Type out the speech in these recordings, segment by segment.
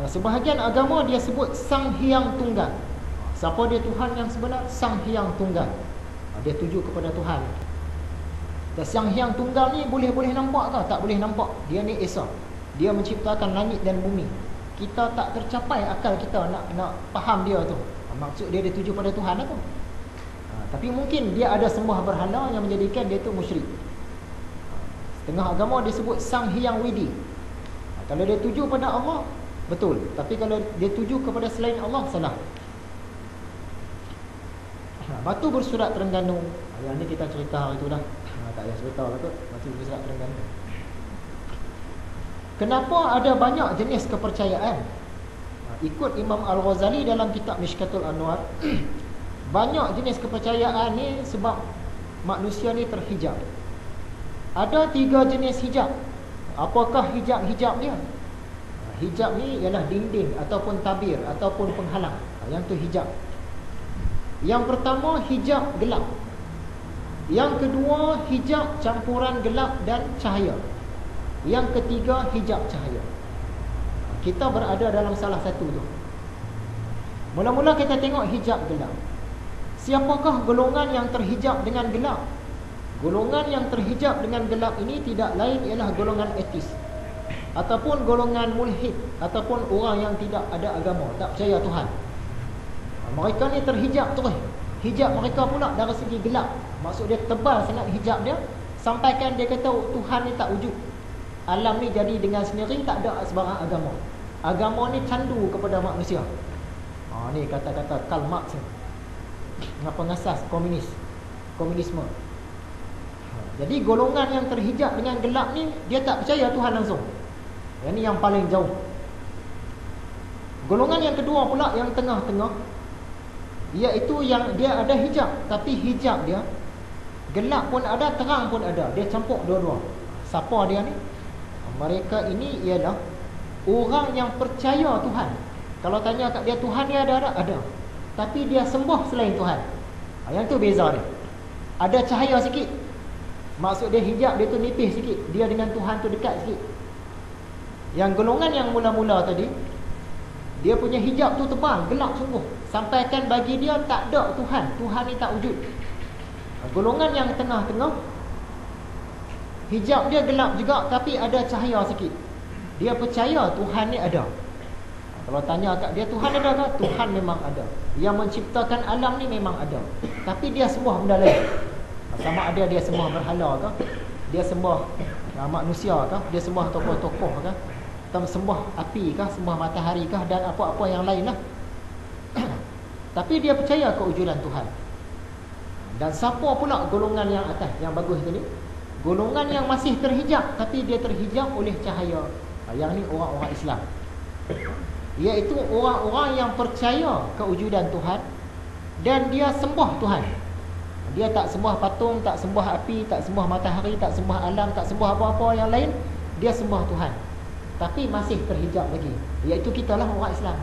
Sebahagian agama dia sebut Sang Hyang Tunggal. Siapa dia Tuhan yang sebenar? Sang Hyang Tunggal. Dia tuju kepada Tuhan. Dan Sang Hyang Tunggal ni boleh nampak ke? Tak boleh nampak. Dia ni Esa. Dia menciptakan langit dan bumi. Kita tak tercapai akal kita nak faham dia tu. Maksud dia tuju pada Tuhan lah tu. Tapi mungkin dia ada sembah berhala yang menjadikan dia tu musyrik. Setengah agama dia sebut Sang Hyang Widi. Kalau dia tuju pada Allah, betul. Tapi kalau dia tuju kepada selain Allah, salah. Batu bersurat Terengganu. Yang ni kita cerita hari tu dah. Tak payah cerita lah kot. Batu bersurat Terengganu. Kenapa ada banyak jenis kepercayaan? Ikut Imam Al-Ghazali dalam kitab Mishkatul Anwar, banyak jenis kepercayaan ni sebab manusia ni terhijab. Ada 3 jenis hijab. Apakah hijab-hijab dia? Hijab ni ialah dinding ataupun tabir ataupun penghalang. Yang tu hijab. Yang pertama hijab gelap. Yang kedua hijab campuran gelap dan cahaya. Yang ketiga hijab cahaya. Kita berada dalam salah satu tu. Mula-mula kita tengok hijab gelap. Siapakah golongan yang terhijab dengan gelap? Golongan yang terhijab dengan gelap ini tidak lain ialah golongan etis, ataupun golongan mulhid, ataupun orang yang tidak ada agama, tak percaya Tuhan. Mereka ni terhijab terus. Hijab mereka pula dari segi gelap. Maksud dia tebal sangat hijab dia, sampaikan dia kata Tuhan ni tak wujud. Alam ni jadi dengan sendiri, tak ada sebarang agama. Agama ni candu kepada manusia. Ni kata-kata Karl Marx ni. Pengasas komunisme. Jadi golongan yang terhijab dengan gelap ni, dia tak percaya Tuhan langsung. Yang ni yang paling jauh. Golongan yang kedua pula, yang tengah-tengah, iaitu yang dia ada hijab, tapi hijab dia gelap pun ada, terang pun ada. Dia campur dua-dua. Siapa dia ni? Mereka ini ialah orang yang percaya Tuhan. Kalau tanya kat dia Tuhan ni ada? Tapi dia sembah selain Tuhan. Yang tu beza dia. Ada cahaya sikit. Maksud dia hijab dia tu nipis sikit. Dia dengan Tuhan tu dekat sikit. Yang golongan yang mula-mula tadi, dia punya hijab tu tebal, gelap sungguh. Sampaikan bagi dia tak ada Tuhan. Tuhan ni tak wujud. Golongan yang tengah-tengah, hijab dia gelap juga tapi ada cahaya sikit. Dia percaya Tuhan ni ada. Kalau tanya kat dia Tuhan ada tak? Tuhan memang ada. Yang menciptakan alam ni memang ada. Tapi dia sembah benda lain. Sama ada dia sembah berhala ke, dia sembah manusia ke, dia sembah tokoh-tokoh ke, atau sembah api ke, sembah matahari ke, dan apa-apa yang lain lah. Tapi dia percaya kewujudan Tuhan. Dan siapa pula golongan yang atas, yang bagus tadi? Golongan yang masih terhijab, tapi dia terhijab oleh cahaya. Yang ni orang-orang Islam, iaitu orang-orang yang percaya kewujudan Tuhan dan dia sembah Tuhan. Dia tak sembah patung, tak sembah api, tak sembah matahari, tak sembah alam, tak sembah apa-apa yang lain. Dia sembah Tuhan, tapi masih terhijab lagi. Iaitu kita lah orang Islam.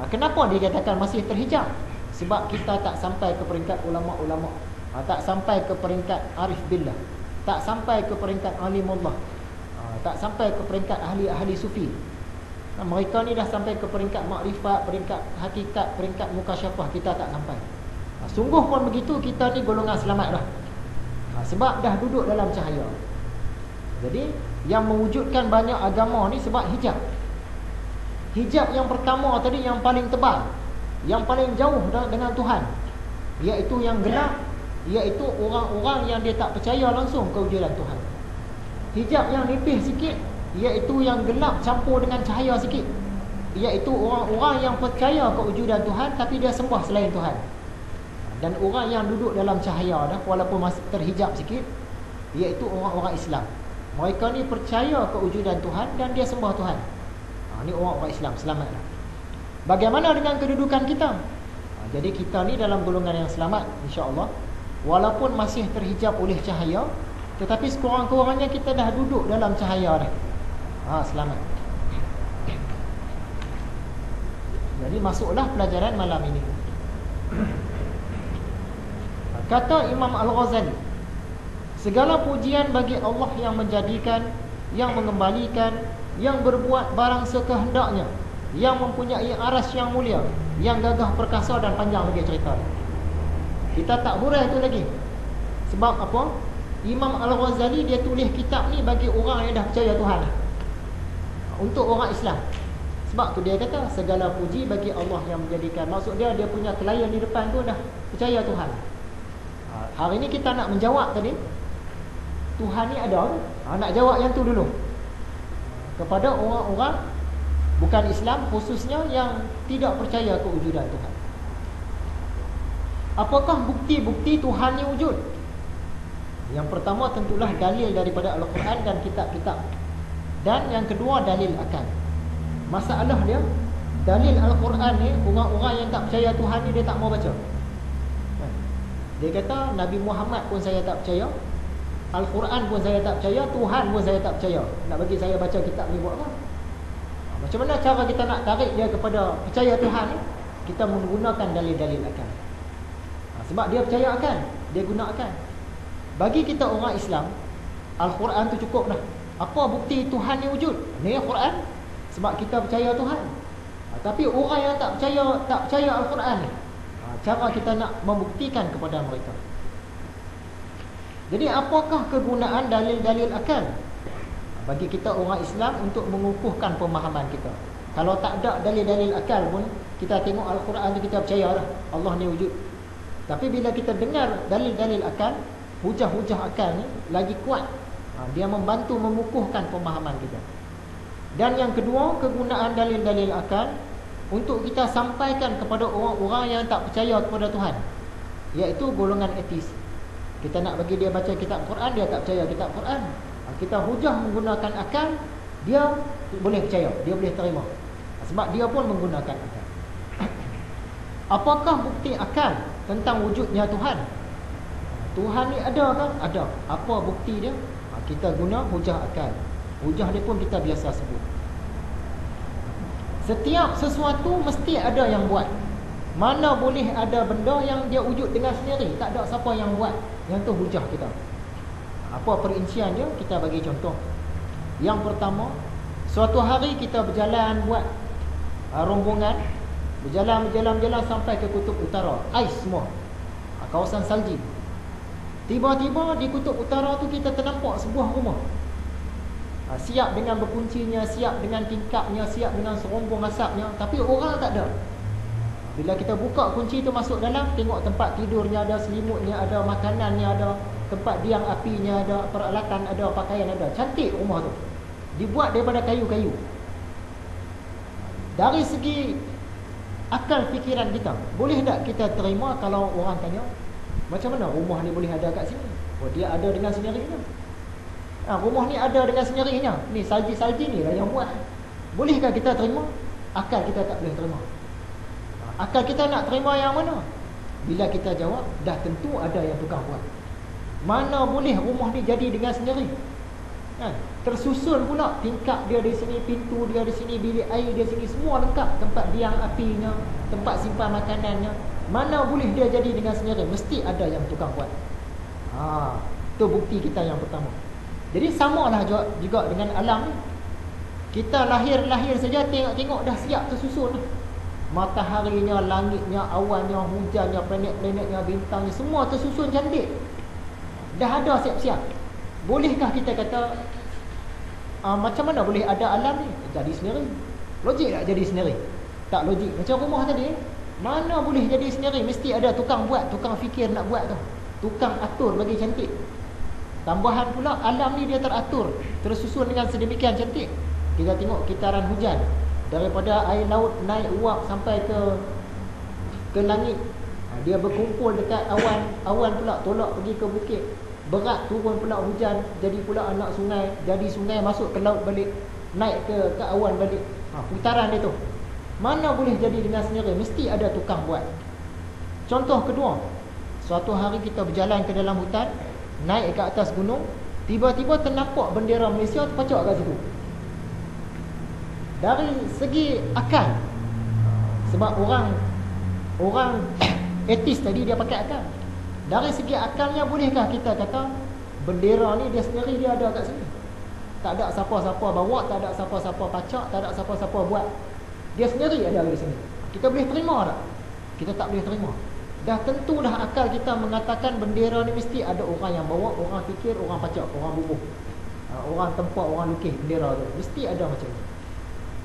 Kenapa dia katakan masih terhijab? Sebab kita tak sampai ke peringkat ulama-ulama, tak sampai ke peringkat arif billah, tak sampai ke peringkat alimullah, tak sampai ke peringkat ahli-ahli sufi. Mereka ni dah sampai ke peringkat makrifat, peringkat hakikat, peringkat mukasyafah. Kita tak sampai. Sungguh pun begitu, kita ni golongan selamat dah. Sebab dah duduk dalam cahaya. Jadi yang mewujudkan banyak agama ni sebab hijab. Hijab yang pertama tadi, yang paling tebal, yang paling jauh dengan Tuhan, iaitu yang gelap, iaitu orang-orang yang dia tak percaya langsung kewujudan Tuhan. Hijab yang nipis sikit, iaitu yang gelap campur dengan cahaya sikit, iaitu orang-orang yang percaya kewujudan Tuhan tapi dia sembah selain Tuhan. Dan orang yang duduk dalam cahaya dah, walaupun masih terhijab sikit, iaitu orang-orang Islam. Mereka ni percaya kewujudan Tuhan dan dia sembah Tuhan. Ni orang-orang Islam, selamatlah. Bagaimana dengan kedudukan kita? Jadi kita ni dalam golongan yang selamat, insya-Allah. Walaupun masih terhijab oleh cahaya, tetapi sekurang-kurangnya kita dah duduk dalam cahaya dah. Selamat. Jadi masuklah pelajaran malam ini. Kata Imam Al-Ghazali, segala pujian bagi Allah yang menjadikan, yang mengembalikan, yang berbuat barang sekehendaknya, yang mempunyai aras yang mulia, yang gagah perkasa dan panjang lagi cerita. Kita tak hurai tu lagi. Sebab apa? Imam Al-Ghazali dia tulis kitab ni bagi orang yang dah percaya Tuhan, untuk orang Islam. Sebab tu dia kata segala puji bagi Allah yang menjadikan, maksud dia punya klien di depan tu dah percaya Tuhan. Hari ni kita nak menjawab tadi Tuhan ni ada, nak jawab yang tu dulu kepada orang-orang bukan Islam, khususnya yang tidak percaya kewujudan Tuhan. Apakah bukti-bukti Tuhan ni wujud? Yang pertama tentulah dalil daripada Al-Quran dan kitab-kitab. Dan yang kedua dalil akal. Masalah dia, dalil Al-Quran ni, orang-orang yang tak percaya Tuhan ni dia tak mau baca. Dia kata Nabi Muhammad pun saya tak percaya, Al-Quran pun saya tak percaya, Tuhan pun saya tak percaya. Nak bagi saya baca kitab ni buat apa? Macam mana cara kita nak tarik dia kepada percaya Tuhan ni? Kita menggunakan dalil-dalil akal. Sebab dia percaya akal, dia guna akal. Bagi kita orang Islam, Al-Quran tu cukup dah. Apa bukti Tuhan ni wujud? Ni Al-Quran. Sebab kita percaya Tuhan. Tapi orang yang tak percaya Al-Quran ni, cara kita nak membuktikan kepada mereka. Jadi apakah kegunaan dalil-dalil akal bagi kita orang Islam untuk mengukuhkan pemahaman kita? Kalau tak ada dalil-dalil akal pun, kita tengok Al-Quran tu kita percaya dah Allah ni wujud. Tapi bila kita dengar dalil-dalil akal, hujah-hujah akal ni lagi kuat, dia membantu mengukuhkan pemahaman kita. Dan yang kedua, kegunaan dalil-dalil akal untuk kita sampaikan kepada orang-orang yang tak percaya kepada Tuhan, iaitu golongan etis. Kita nak bagi dia baca kitab Quran, dia tak percaya kitab Quran. Kita hujah menggunakan akal, dia boleh percaya, dia boleh terima. Sebab dia pun menggunakan akal. Apakah bukti akal tentang wujudnya Tuhan? Tuhan ni ada kan? Ada. Apa bukti dia? Kita guna hujah akal. Hujah dia pun kita biasa sebut. Setiap sesuatu mesti ada yang buat. Mana boleh ada benda yang dia wujud dengan sendiri, tak ada siapa yang buat. Yang tu hujah kita. Apa perincian dia? Kita bagi contoh. Yang pertama, suatu hari kita berjalan buat rombongan, berjalan sampai ke kutub utara. Ais semua, kawasan salji. Tiba-tiba di kutub utara tu kita ternampak sebuah rumah, siap dengan berkuncinya, siap dengan tingkapnya, siap dengan serombong asapnya, tapi orang tak ada. Bila kita buka kunci tu masuk dalam, tengok tempat tidurnya ada, selimutnya ada, makanannya ada, tempat diam apinya ada, peralatan ada, pakaian ada. Cantik rumah tu, dibuat daripada kayu-kayu. Dari segi akal fikiran kita, boleh tak kita terima kalau orang tanya, macam mana rumah ni boleh ada kat sini? Oh, dia ada dengan sendirinya. Rumah ni ada dengan sendirinya. Ni salji-salji ni lah yang buat. Bolehkah kita terima? Akal kita tak boleh terima. Akal kita nak terima yang mana? Bila kita jawab, dah tentu ada yang tukang buat. Mana boleh rumah ni jadi dengan sendiri? Tersusun pula, tingkap dia di sini, pintu dia di sini, bilik air dia sini, semua lengkap. Tempat diam apinya, tempat simpan makanannya. Mana boleh dia jadi dengan sendiri? Mesti ada yang tukang buat. Itu bukti kita yang pertama. Jadi samalah juga dengan alam ni. Kita lahir saja tengok-tengok dah siap tersusun. Mataharinya, langitnya, awannya, hujannya, planet-planetnya, bintangnya, semua tersusun cantik. Dah ada siap-siap. Bolehkah kita kata macam mana boleh ada alam ni? Jadi sendiri. Logik tak jadi sendiri? Tak logik. Macam rumah tadi, mana boleh jadi sendiri? Mesti ada tukang buat, tukang fikir nak buat tu, tukang atur bagi cantik. Tambahan pula, alam ni dia teratur, tersusun dengan sedemikian cantik. Kita tengok kitaran hujan, daripada air laut naik uap sampai ke langit. Dia berkumpul dekat awan, awan pula tolak pergi ke bukit. Berat turun pula hujan, jadi pula anak sungai, jadi sungai masuk ke laut balik, naik ke awan balik. Putaran dia tu. Mana boleh jadi dengan sendiri? Mesti ada tukang buat. Contoh kedua, suatu hari kita berjalan ke dalam hutan, naik ke atas gunung, tiba-tiba ternampak bendera Malaysia terpacak kat situ. Dari segi akal, sebab orang etis tadi dia pakai akal. Dari segi akalnya, bolehkah kita kata bendera ni dia sendiri dia ada kat sini? Tak ada siapa-siapa bawa, tak ada siapa-siapa pacak, tak ada siapa-siapa buat. Dia sendiri ada di sini. Kita boleh terima tak? Kita tak boleh terima. Dah tentulah akal kita mengatakan bendera ni mesti ada orang yang bawa, orang fikir, orang pacak, orang bubuh, orang tempat, orang lukis bendera tu. Mesti ada macam ni.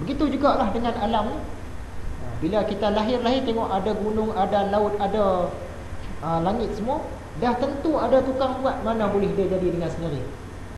Begitu jugalah dengan alam ni. Bila kita lahir-lahir tengok ada gunung, ada laut, ada langit semua, dah tentu ada tukang buat, mana boleh dia jadi dengan sendiri.